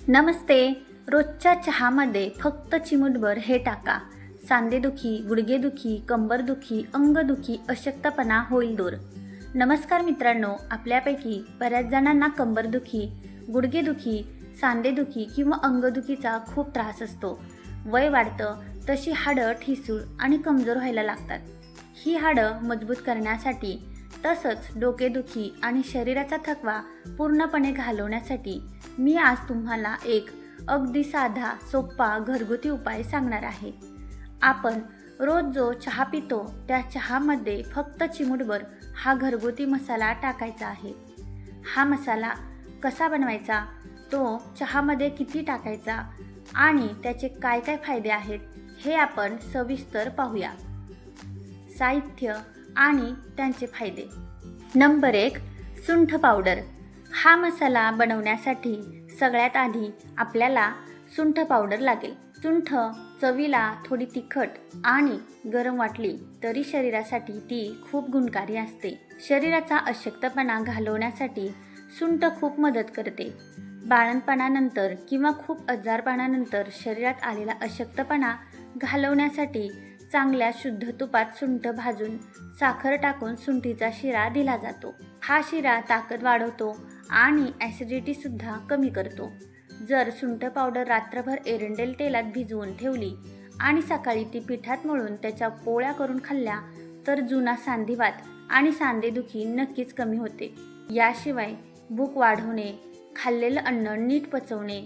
नमस्ते. रोजच्या चहामध्ये फक्त चिमूटभर हे टाका. सांधेदुखी, गुडघेदुखी, कंबरदुखी, अंगदुखी, अशक्तपणा होईल दूर. नमस्कार मित्रांनो, आपल्यापैकी बऱ्याच जणांना कंबरदुखी, गुडघेदुखी, सांधेदुखी किंवा अंगदुखीचा खूप त्रास असतो. वय वाढतं तशी हाडं ठिसूळ आणि कमजोर व्हायला लागतात. ही हाडं मजबूत करण्यासाठी तसंच डोकेदुखी आणि शरीराचा थकवा पूर्णपणे घालवण्यासाठी मी आज तुम्हाला एक अगदी साधा, सोपा घरगुती उपाय सांगणार आहे. आपण रोज जो चहा पितो त्या चहामध्ये फक्त चिमूटभर हा घरगुती मसाला टाकायचा आहे. हा मसाला कसा बनवायचा, तो चहामध्ये किती टाकायचा आणि त्याचे काय काय फायदे आहेत हे आपण सविस्तर पाहूया. साहित्य आणि त्यांचे फायदे. नंबर 1, सुंठ पावडर. हा मसाला बनवण्यासाठी सगळ्यात आधी आपल्याला सुंठ पावडर लागेल. सुंठ चवीला थोडी तिखट आणि गरम वाटली तरी शरीरासाठी ती खूप गुणकारी असते. शरीराचा अशक्तपणा घालवण्यासाठी सुंठ खूप मदत करते. बाळंतपणानंतर किंवा खूप आजारपणानंतर शरीरात आलेला अशक्तपणा घालवण्यासाठी चांगल्या शुद्ध तुपात सुंठ भाजून साखर टाकून सुंठीचा शिरा दिला जातो. हा शिरा ताकद वाढवतो आणि ॲसिडिटीसुद्धा कमी करतो. जर सुंठ पावडर रात्रभर एरंडेल तेलात भिजवून ठेवली आणि सकाळी ती पिठात मळून त्याच्या पोळ्या करून खाल्ल्या तर जुना सांधिवात आणि सांधेदुखी नक्कीच कमी होते. याशिवाय भूक वाढवणे, खाल्लेलं अन्न नीट पचवणे,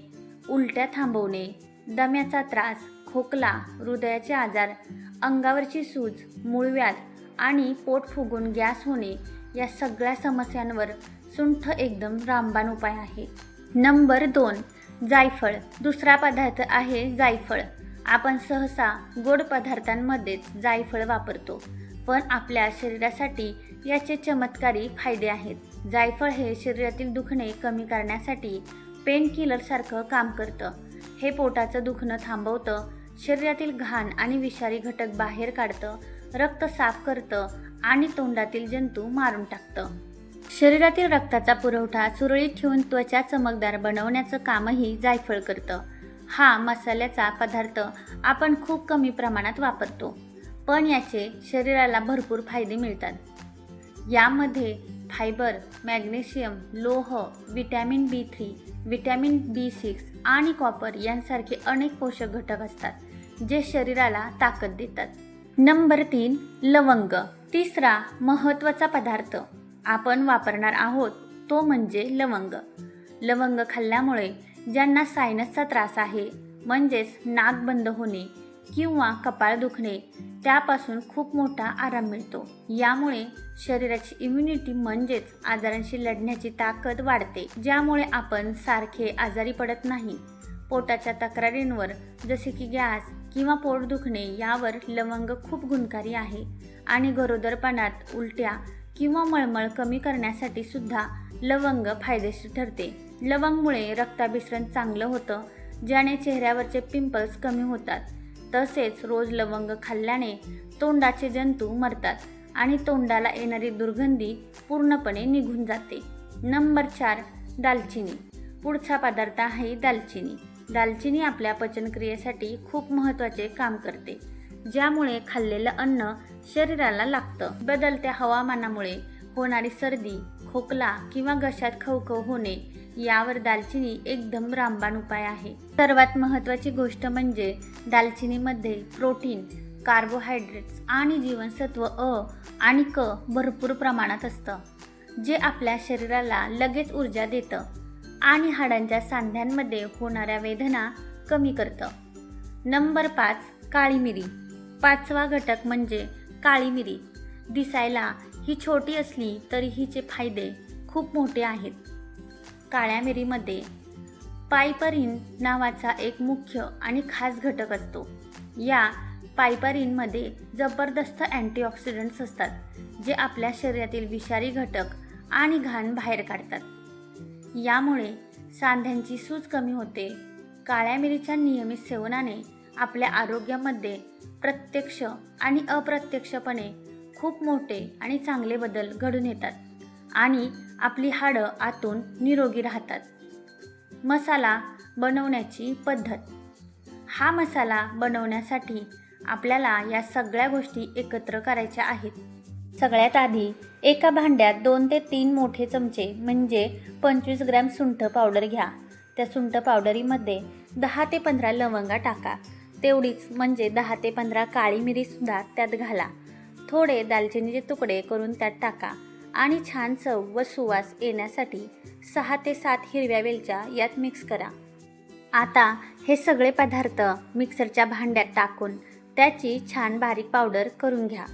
उलट्या थांबवणे, दम्याचा त्रास, खोकला, हृदयाचे आजार, अंगावरची सूज, मूळव्याध आणि पोट फुगून गॅस होणे या सगळ्या समस्यांवर सुंठ एकदम रामबाण उपाय आहे. नंबर 2, जायफळ. दुसरा पदार्थ आहे जायफळ. आपण सहसा गोड पदार्थांमध्येच जायफळ वापरतो, पण आपल्या शरीरासाठी याचे चमत्कारी फायदे आहेत. जायफळ हे शरीरातील दुखणे कमी करण्यासाठी पेन किलरसारखं काम करतं. हे पोटाचं दुखणं थांबवतं, शरीरातील घाण आणि विषारी घटक बाहेर काढतं, रक्त साफ करतं आणि तोंडातील जंतू मारून टाकतं. शरीरातील रक्ताचा पुरवठा सुरळीत ठेवून त्वचा चमकदार बनवण्याचं कामही जायफळ करतं. हा मसाल्याचा पदार्थ आपण खूप कमी प्रमाणात वापरतो, पण याचे शरीराला भरपूर फायदे मिळतात. यामध्ये फायबर, मॅग्नेशियम, लोह, विटॅमिन B3, विटॅमिन B6 आणि कॉपर यांसारखे अनेक पोषक घटक असतात जे शरीराला ताकद देतात. नंबर 3, लवंग. तिसरा महत्त्वाचा पदार्थ आपण वापरणार आहोत तो म्हणजे लवंग. लवंग खाल्ल्यामुळे ज्यांना सायनसचा त्रास आहे, म्हणजेच नाक बंद होणे किंवा कपाळ दुखणे, त्यापासून खूप मोठा आराम मिळतो. यामुळे शरीराची इम्युनिटी म्हणजेच आजारांशी लढण्याची ताकद वाढते, ज्यामुळे आपण सारखे आजारी पडत नाही. पोटाच्या तक्रारींवर जसे की गॅस किंवा पोट दुखणे यावर लवंग खूप गुणकारी आहे आणि गरोदरपणात उलट्या किंवा मळमळ कमी करण्यासाठी सुद्धा लवंग फायदेशीर ठरते. लवंगमुळे रक्ताभिसरण चांगलं होतं, ज्याने चेहऱ्यावरचे पिंपल्स कमी होतात. तसेच रोज लवंग खाल्ल्याने तोंडाचे जंतू मरतात आणि तोंडाला येणारी दुर्गंधी पूर्णपणे निघून जाते. नंबर 4, दालचिनी. पुढचा पदार्थ आहे दालचिनी. दालचिनी आपल्या पचनक्रियेसाठी खूप महत्त्वाचे काम करते, ज्यामुळे खाल्लेलं अन्न शरीराला लागतं. बदलत्या हवामानामुळे होणारी सर्दी, खोकला किंवा घशात खवखव होणे यावर दालचिनी एकदम रामबाण उपाय आहे. सर्वात महत्त्वाची गोष्ट म्हणजे दालचिनीमध्ये प्रोटीन, कार्बोहायड्रेट्स आणि जीवनसत्व अ आणि क भरपूर प्रमाणात असतं, जे आपल्या शरीराला लगेच ऊर्जा देतं आणि हाडांच्या सांध्यांमध्ये होणाऱ्या वेदना कमी करतं. नंबर 5, काळी मिरी. 5वा घटक म्हणजे काळी मिरी. दिसायला ही छोटी असली तरी हिचे फायदे खूप मोठे आहेत. काळ्या मिरीमध्ये पायपरिन नावाचा एक मुख्य आणि खास घटक असतो. या पायपरिनमध्ये जबरदस्त अँटीऑक्सिडंट्स असतात, जे आपल्या शरीरातील विषारी घटक आणि घाण बाहेर काढतात. यामुळे सांध्यांची सूज कमी होते. काळ्या मिरीच्या नियमित सेवनाने आपल्या आरोग्यामध्ये प्रत्यक्ष आणि अप्रत्यक्षपणे खूप मोठे आणि चांगले बदल घडून येतात आणि आपली हाडं आतून निरोगी राहतात. मसाला बनवण्याची पद्धत. हा मसाला बनवण्यासाठी आपल्याला या सगळ्या गोष्टी एकत्र करायच्या आहेत. सगळ्यात आधी एका भांड्यात 2 ते 3 मोठे चमचे म्हणजे 25 ग्रॅम सुंठ पावडर घ्या. त्या सुंठ पावडरीमध्ये 10 ते 15 लवंगा टाका. तेवढीच म्हणजे 10 ते 15 काळी मिरीसुद्धा त्यात घाला. थोडे दालचिनीचे तुकडे करून त्यात टाका आणि छान चव व सुवास येण्यासाठी 6 ते 7 हिरव्या वेलच्या यात मिक्स करा. आता हे सगळे पदार्थ मिक्सरच्या भांड्यात टाकून त्याची छान बारीक पावडर करून घ्या.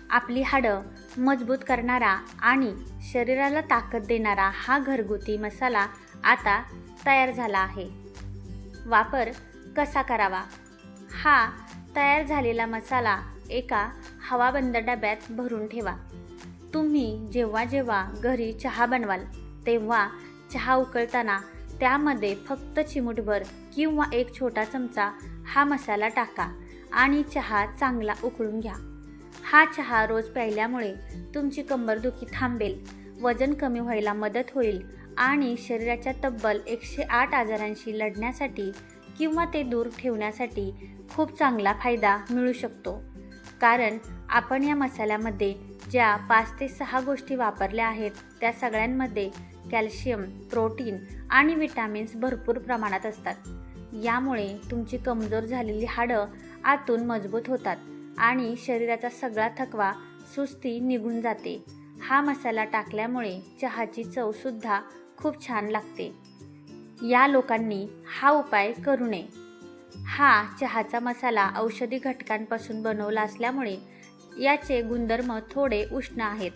आपली हाडं मजबूत करणारा आणि शरीराला ताकद देणारा हा घरगुती मसाला आता तयार झाला आहे. वापर कसा करावा? हा तयार झालेला मसाला एका हवाबंद डब्यात भरून ठेवा. तुम्ही जेव्हा जेव्हा घरी चहा बनवाल तेव्हा चहा उकळताना त्यामध्ये फक्त चिमूटभर किंवा 1 छोटा चमचा हा मसाला टाका आणि चहा चांगला उकळून घ्या. हा चहा रोज प्यायल्यामुळे तुमची कंबरदुखी थांबेल, वजन कमी व्हायला मदत होईल आणि शरीराच्या तब्बल 108 आजारांशी लढण्यासाठी किंवा ते दूर ठेवण्यासाठी खूप चांगला फायदा मिळू शकतो. कारण आपण या मसाल्यामध्ये ज्या 5 ते 6 गोष्टी वापरल्या आहेत त्या सगळ्यांमध्ये कॅल्शियम, प्रोटीन आणि विटॅमिन्स भरपूर प्रमाणात असतात. यामुळे तुमची कमजोर झालेली हाडं आतून मजबूत होतात आणि शरीराचा सगळा थकवा, सुस्ती निघून जाते. हा मसाला टाकल्यामुळे चहाची चवसुद्धा खूप छान लागते. या लोकांनी हा उपाय करू नये. हा चहाचा मसाला औषधी घटकांपासून बनवला असल्यामुळे याचे गुणधर्म थोडे उष्ण आहेत.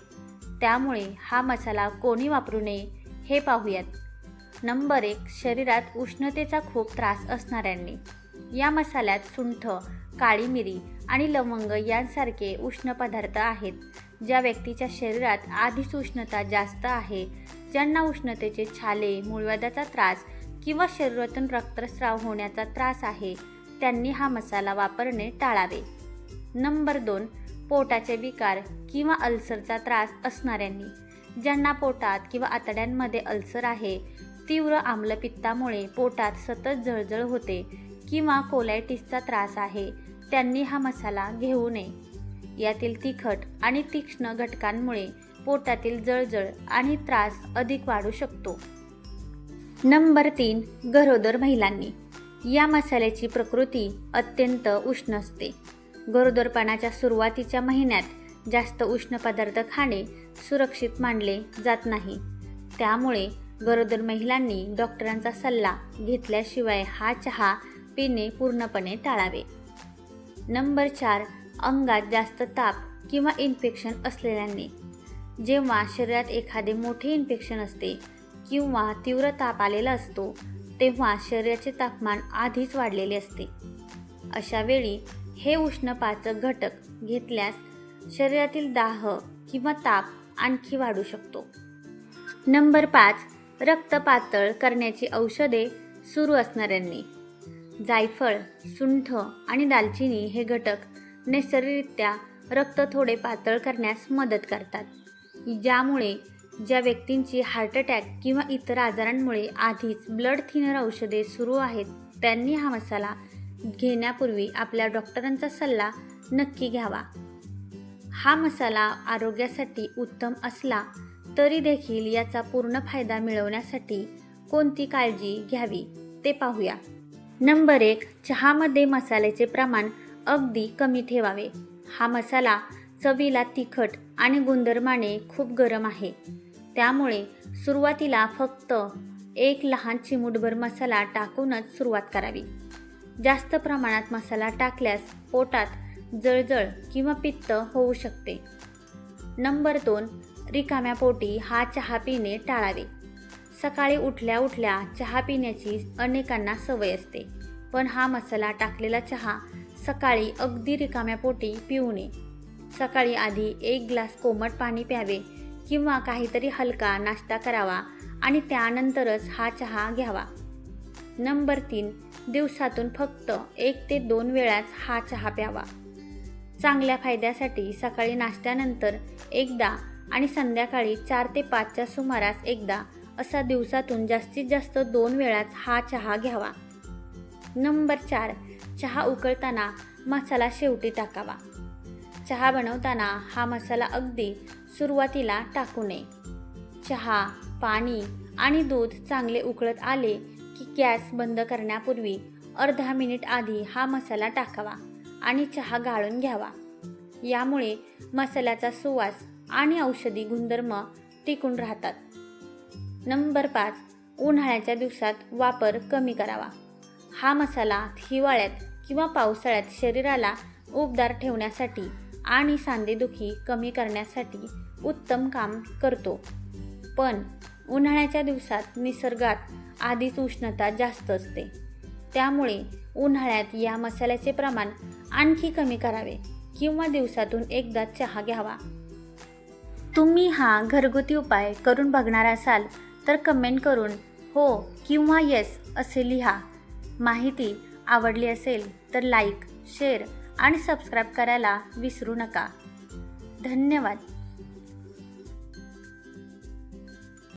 त्यामुळे हा मसाला कोणी वापरू नये हे पाहूयात. नंबर 1, शरीरात उष्णतेचा खूप त्रास असणाऱ्यांनी. या मसाल्यात सुंठ, काळी मिरी आणि लवंग यांसारखे उष्ण पदार्थ आहेत. ज्या व्यक्तीच्या शरीरात आधीच उष्णता जास्त आहे, ज्यांना उष्णतेचे छाले, मूळव्याधाचा त्रास किंवा शरीरातून रक्तस्राव होण्याचा त्रास आहे, त्यांनी हा मसाला वापरणे टाळावे. नंबर 2, पोटाचे विकार किंवा अल्सरचा त्रास असणाऱ्यांनी. ज्यांना पोटात किंवा आतड्यांमध्ये अल्सर आहे, तीव्र आम्लपित्तामुळे पोटात सतत जळजळ होते किंवा कोलायटिसचा त्रास आहे, त्यांनी हा मसाला घेऊ नये. यातील तिखट आणि तीक्ष्ण घटकांमुळे पोटातील जळजळ आणि त्रास अधिक वाढू शकतो. नंबर 3, गरोदर महिलांनी. या मसाल्याची प्रकृती अत्यंत उष्ण असते. गरोदरपणाच्या सुरुवातीच्या महिन्यात जास्त उष्ण पदार्थ खाणे सुरक्षित मानले जात नाही. त्यामुळे गरोदर महिलांनी डॉक्टरांचा सल्ला घेतल्याशिवाय हा चहा पिणे पूर्णपणे टाळावे. नंबर 4, अंगात जास्त ताप किंवा इन्फेक्शन असलेल्यांनी. जेव्हा शरीरात एखादे मोठे इन्फेक्शन असते किंवा तीव्र ताप आलेला असतो तेव्हा शरीराचे तापमान आधीच वाढलेले असते. अशा वेळी हे उष्णपाचक घटक घेतल्यास शरीरातील दाह किंवा ताप आणखी वाढू शकतो. नंबर 5, रक्त पातळ करण्याची औषधे सुरू असणाऱ्यांनी. जायफळ, सुंठ आणि दालचिनी हे घटक नैसर्गिकरित्या रक्त थोडे पातळ करण्यास मदत करतात. ज्यामुळे ज्या व्यक्तींची हार्ट अटॅक किंवा इतर आजारांमुळे आधीच ब्लड थिनर औषधे सुरू आहेत, त्यांनी हा मसाला घेण्यापूर्वी आपल्या डॉक्टरांचा सल्ला नक्की घ्यावा. हा मसाला आरोग्यासाठी उत्तम असला तरी देखील याचा पूर्ण फायदा मिळवण्यासाठी कोणती काळजी घ्यावी ते पाहूया. नंबर 1, चहामध्ये मसाल्याचे प्रमाण अगदी कमी ठेवावे. हा मसाला चवीला तिखट आणि गुणधर्माने खूप गरम आहे. त्यामुळे सुरुवातीला फक्त 1 लहान चिमूटभर मसाला टाकूनच सुरुवात करावी. जास्त प्रमाणात मसाला टाकल्यास पोटात जळजळ किंवा पित्त होऊ शकते. नंबर 2, रिकाम्या पोटी हा चहा पिणे टाळावे. सकाळी उठल्या उठल्या चहा पिण्याची अनेकांना सवय असते, पण हा मसाला टाकलेला चहा सकाळी अगदी रिकाम्या पोटी पिऊ नये. सकाळी आधी 1 ग्लास कोमट पाणी प्यावे किंवा काहीतरी हलका नाश्ता करावा आणि त्यानंतरच हा चहा घ्यावा. नंबर 3, दिवसातून फक्त 1 ते 2 वेळाच हा चहा प्यावा. चांगल्या फायद्यासाठी सकाळी नाश्त्यानंतर एकदा आणि संध्याकाळी 4 ते 5च्या सुमारास एकदा असा दिवसातून जास्तीत जास्त 2 वेळाच हा चहा घ्यावा. नंबर 4. चहा उकळताना मसाला शेवटी टाकावा. चहा बनवताना हा मसाला अगदी सुरुवातीला टाकू नये. चहा, पाणी आणि दूध चांगले उकळत आले की गॅस बंद करण्यापूर्वी अर्धा मिनिट आधी हा मसाला टाकावा आणि चहा गाळून घ्यावा. यामुळे मसाल्याचा सुवास आणि औषधी गुणधर्म टिकून राहतात. नंबर 5. उन्हाळ्याच्या दिवसात वापर कमी करावा. हा मसाला हिवाळ्यात किंवा पावसाळ्यात शरीराला उबदार ठेवण्यासाठी आणि सांधेदुखी कमी करण्यासाठी उत्तम काम करतो. पण उन्हाळ्याच्या दिवसात निसर्गात आधीच उष्णता जास्त असते. त्यामुळे उन्हाळ्यात या मसाल्याचे प्रमाण आणखी कमी करावे किंवा दिवसातून एकदा चहा घ्यावा. तुम्ही हा घरगुती उपाय करून बघणार असाल तर कमेंट करून हो किंवा येस असे लिहा. माहिती आवडली असेल तर लाईक, शेअर आणि सबस्क्राईब करायला विसरू नका. धन्यवाद.